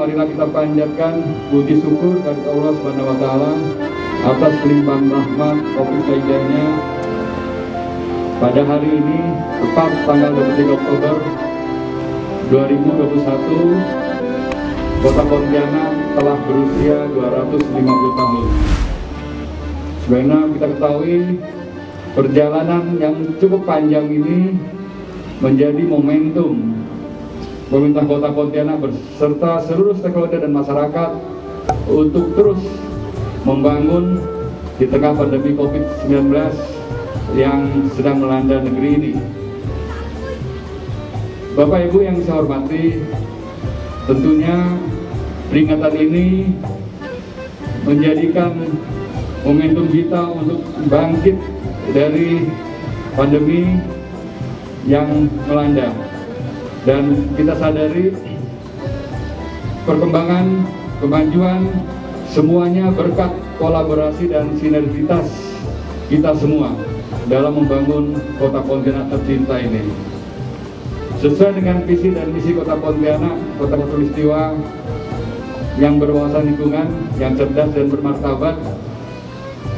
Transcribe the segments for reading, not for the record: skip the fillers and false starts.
Marilah kita panjatkan puji syukur kepada Allah Subhanahu wa taala atas limpahan rahmat Taufik Saidahnya. Pada hari ini tepat tanggal 23 Oktober 2021, Kota Pontianak telah berusia 250 tahun. Sebagaimana kita ketahui, perjalanan yang cukup panjang ini menjadi momentum pemerintah Kota Pontianak beserta seluruh stakeholder dan masyarakat untuk terus membangun di tengah pandemi COVID-19 yang sedang melanda negeri ini. Bapak Ibu yang saya hormati, tentunya peringatan ini menjadikan momentum kita untuk bangkit dari pandemi yang melanda. Dan kita sadari perkembangan, kemajuan semuanya berkat kolaborasi dan sinergitas kita semua dalam membangun Kota Pontianak tercinta ini. Sesuai dengan visi dan misi Kota Pontianak, Kota Khatulistiwa yang berwawasan lingkungan, yang cerdas dan bermartabat,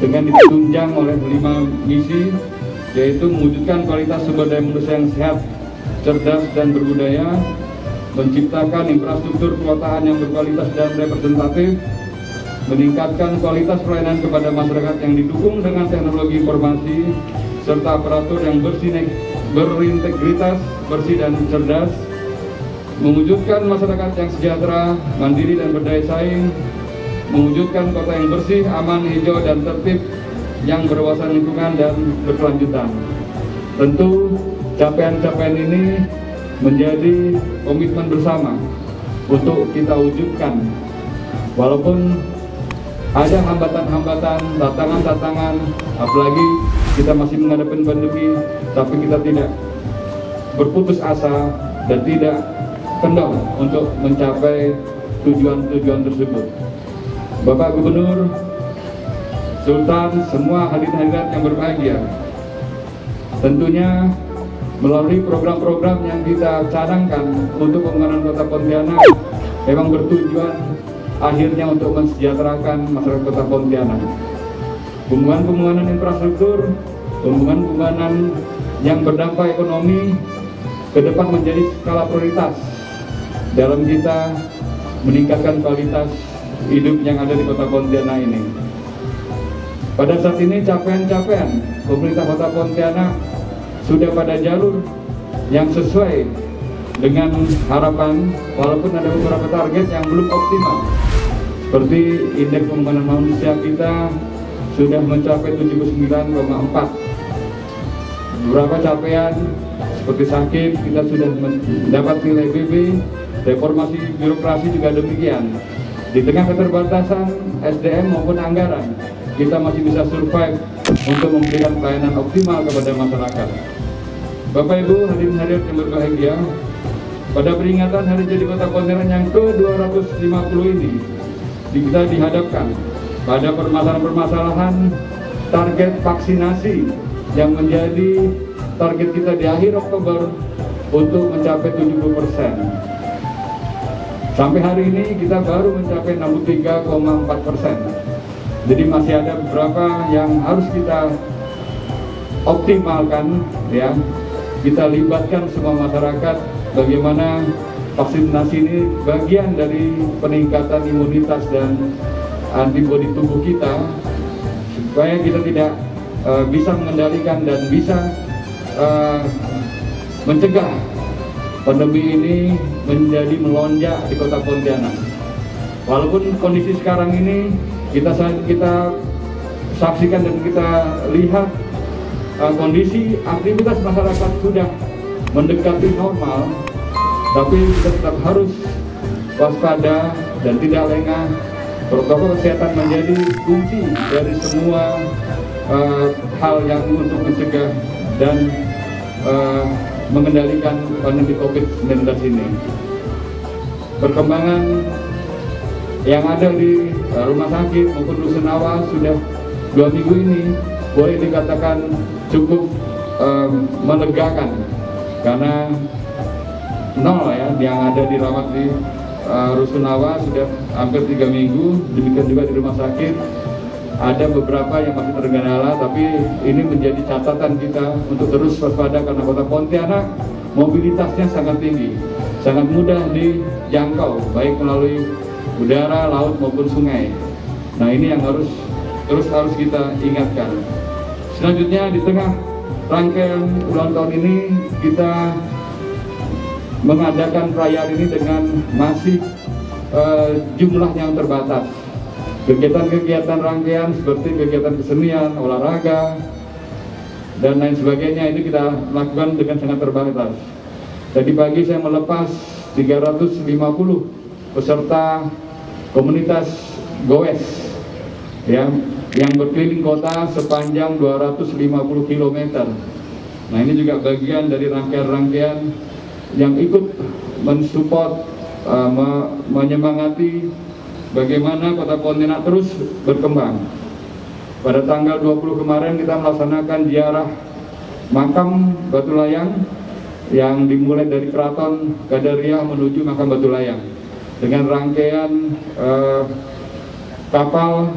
dengan ditunjang oleh 5 misi, yaitu mewujudkan kualitas sumber daya manusia yang sehat, cerdas dan berbudaya, menciptakan infrastruktur kekotaan yang berkualitas dan representatif, meningkatkan kualitas pelayanan kepada masyarakat yang didukung dengan teknologi informasi, serta aparatur yang berintegritas, bersih dan cerdas, mewujudkan masyarakat yang sejahtera, mandiri dan berdaya saing, mewujudkan kota yang bersih, aman, hijau dan tertib, yang berwawasan lingkungan dan berkelanjutan. Tentu capaian-capaian ini menjadi komitmen bersama untuk kita wujudkan. Walaupun ada hambatan-hambatan, tantangan-tantangan, apalagi kita masih menghadapi pandemi, tapi kita tidak berputus asa dan tidak kendor untuk mencapai tujuan-tujuan tersebut. Bapak Gubernur, Sultan, semua hadirin-hadirat yang berbahagia, tentunya melalui program-program yang kita cadangkan untuk pembangunan Kota Pontianak memang bertujuan akhirnya untuk mensejahterakan masyarakat Kota Pontianak. Pembangunan infrastruktur, pembangunan yang berdampak ekonomi ke depan menjadi skala prioritas dalam kita meningkatkan kualitas hidup yang ada di Kota Pontianak ini. Pada saat ini capaian-capaian pemerintah Kota Pontianak sudah pada jalur yang sesuai dengan harapan, walaupun ada beberapa target yang belum optimal. Seperti indeks pembangunan manusia kita sudah mencapai 79,4. Beberapa capaian seperti sakit kita sudah mendapat nilai BB, reformasi birokrasi juga demikian. Di tengah keterbatasan SDM maupun anggaran, kita masih bisa survive untuk memberikan pelayanan optimal kepada masyarakat. Bapak Ibu hadirin-hadirat yang berbahagia, pada peringatan Hari Jadi Kota Pontianak yang ke-250 ini, kita dihadapkan pada permasalahan-permasalahan target vaksinasi yang menjadi target kita di akhir Oktober untuk mencapai 70%. Sampai hari ini kita baru mencapai 63,4%. Jadi masih ada beberapa yang harus kita optimalkan, ya. Kita libatkan semua masyarakat bagaimana vaksinasi ini bagian dari peningkatan imunitas dan antibodi tubuh kita, supaya kita tidak bisa mengendalikan dan bisa mencegah pandemi ini menjadi melonjak di Kota Pontianak. Walaupun kondisi sekarang ini kita saksikan dan kita lihat kondisi aktivitas masyarakat sudah mendekati normal, tapi kita tetap harus waspada dan tidak lengah. Protokol kesehatan menjadi kunci dari semua hal yang untuk mencegah dan mengendalikan pandemi COVID-19 ini. Perkembangan yang ada di rumah sakit maupun rusunawa sudah 2 minggu ini boleh dikatakan cukup melegakan, karena nol ya yang ada dirawat di Rusunawa sudah hampir 3 minggu, demikian juga di rumah sakit. Ada beberapa yang masih terkendala, tapi ini menjadi catatan kita untuk terus waspada karena kota Pontianak mobilitasnya sangat tinggi, sangat mudah dijangkau, baik melalui udara, laut maupun sungai. Nah, ini yang harus kita ingatkan. Selanjutnya, di tengah rangkaian ulang tahun ini kita mengadakan perayaan ini dengan masih jumlah yang terbatas. Kegiatan-kegiatan rangkaian seperti kegiatan kesenian, olahraga, dan lain sebagainya ini kita lakukan dengan sangat terbatas. Tadi pagi saya melepas 350 peserta komunitas goes yang berkeliling kota sepanjang 250 km. Nah, ini juga bagian dari rangkaian-rangkaian yang ikut mensupport, menyemangati bagaimana kota Pontianak terus berkembang. Pada tanggal 20 kemarin kita melaksanakan ziarah makam Batu Layang yang dimulai dari Keraton Gadariah menuju makam Batu Layang dengan rangkaian kapal,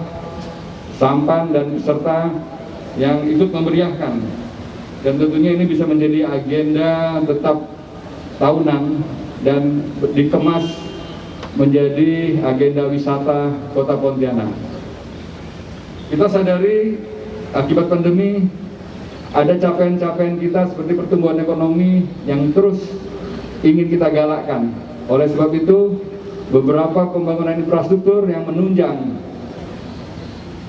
sampan, dan peserta yang ikut memeriahkan. Dan tentunya ini bisa menjadi agenda tetap tahunan dan dikemas menjadi agenda wisata kota Pontianak. Kita sadari akibat pandemi ada capaian-capaian kita seperti pertumbuhan ekonomi yang terus ingin kita galakkan. Oleh sebab itu, beberapa pembangunan infrastruktur yang menunjang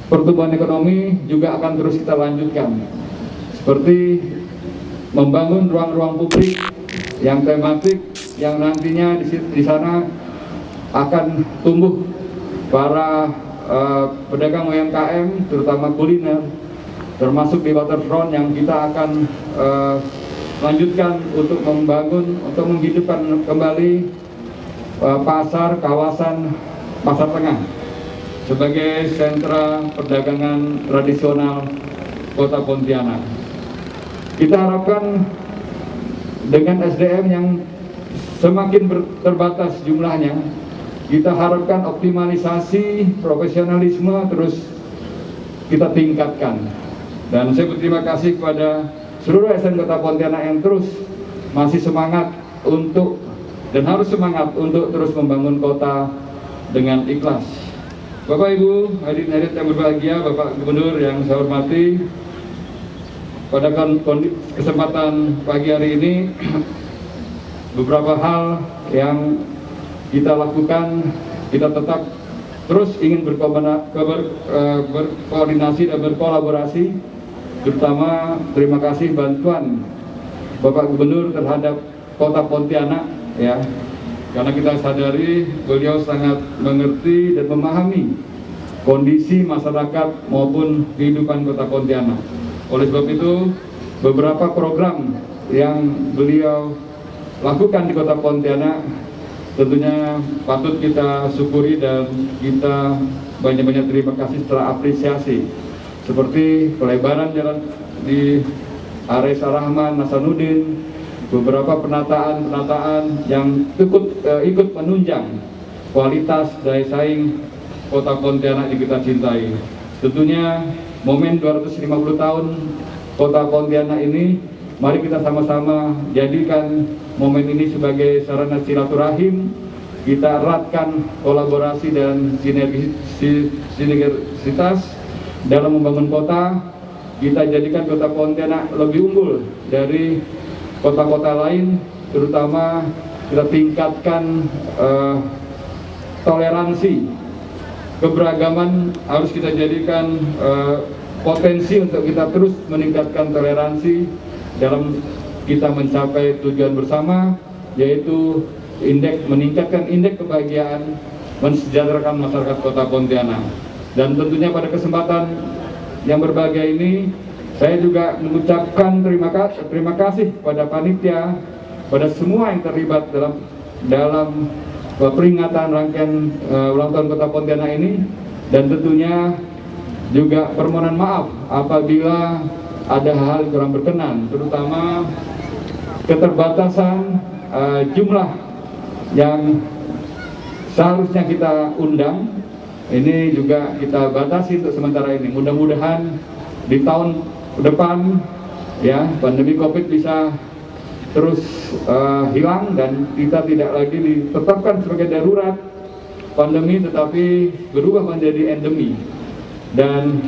pertumbuhan ekonomi juga akan terus kita lanjutkan, seperti membangun ruang-ruang publik yang tematik, yang nantinya di sana akan tumbuh para pedagang UMKM, terutama kuliner, termasuk di waterfront yang kita akan lanjutkan untuk membangun, untuk menghidupkan kembali pasar kawasan Pasar Tengah sebagai sentra perdagangan tradisional kota Pontianak. Kita harapkan dengan SDM yang semakin terbatas jumlahnya, kita harapkan optimalisasi profesionalisme terus kita tingkatkan. Dan saya berterima kasih kepada seluruh ASN Kota Pontianak yang terus masih semangat untuk dan harus semangat untuk terus membangun kota dengan ikhlas. Bapak Ibu hadirin yang berbahagia, Bapak Gubernur yang saya hormati, pada kesempatan pagi hari ini beberapa hal yang kita lakukan, kita tetap terus ingin berkoordinasi dan berkolaborasi, terutama terima kasih bantuan Bapak Gubernur terhadap Kota Pontianak, ya, karena kita sadari beliau sangat mengerti dan memahami kondisi masyarakat maupun kehidupan Kota Pontianak. Oleh sebab itu, beberapa program yang beliau lakukan di Kota Pontianak tentunya patut kita syukuri dan kita banyak-banyak terima kasih setelah apresiasi, seperti pelebaran jalan di Ares Rahman, Nasanuddin, beberapa penataan yang ikut menunjang kualitas daya saing Kota Pontianak yang kita cintai. Tentunya momen 250 tahun Kota Pontianak ini, mari kita sama-sama jadikan momen ini sebagai sarana silaturahim, kita eratkan kolaborasi dan sinergisitas dalam membangun kota, kita jadikan Kota Pontianak lebih unggul dari kota-kota lain, terutama kita tingkatkan toleransi, keberagaman harus kita jadikan potensi untuk kita terus meningkatkan toleransi dalam kita mencapai tujuan bersama, yaitu meningkatkan indeks kebahagiaan, mensejahterakan masyarakat Kota Pontianak. Dan tentunya pada kesempatan yang berbahagia ini, saya juga mengucapkan terima kasih pada panitia, pada semua yang terlibat dalam peringatan rangkaian ulang tahun Kota Pontianak ini, dan tentunya juga permohonan maaf apabila ada hal yang kurang berkenan, terutama keterbatasan jumlah yang seharusnya kita undang, ini juga kita batasi untuk sementara ini. Mudah-mudahan di tahun depan ya pandemi COVID bisa terus hilang dan kita tidak lagi ditetapkan sebagai darurat pandemi, tetapi berubah menjadi endemi. Dan